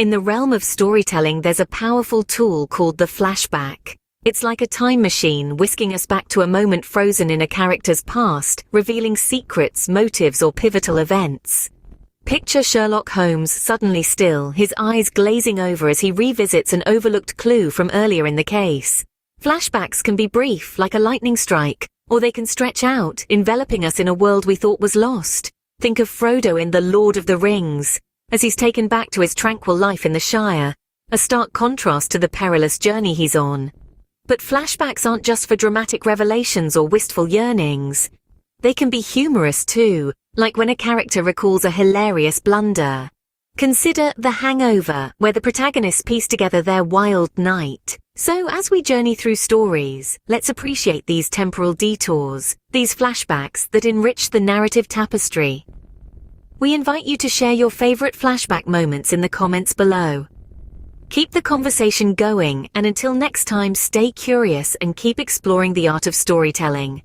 In the realm of storytelling, there's a powerful tool called the flashback. It's like a time machine whisking us back to a moment frozen in a character's past, revealing secrets, motives, or pivotal events. Picture Sherlock Holmes suddenly still, his eyes glazing over as he revisits an overlooked clue from earlier in the case. Flashbacks can be brief, like a lightning strike, or they can stretch out, enveloping us in a world we thought was lost. Think of Frodo in The Lord of the Rings, as he's taken back to his tranquil life in the Shire, a stark contrast to the perilous journey he's on. But flashbacks aren't just for dramatic revelations or wistful yearnings. They can be humorous too, like when a character recalls a hilarious blunder. Consider The Hangover, where the protagonists piece together their wild night. So as we journey through stories, let's appreciate these temporal detours, these flashbacks that enrich the narrative tapestry. We invite you to share your favorite flashback moments in the comments below. Keep the conversation going, and until next time, stay curious and keep exploring the art of storytelling.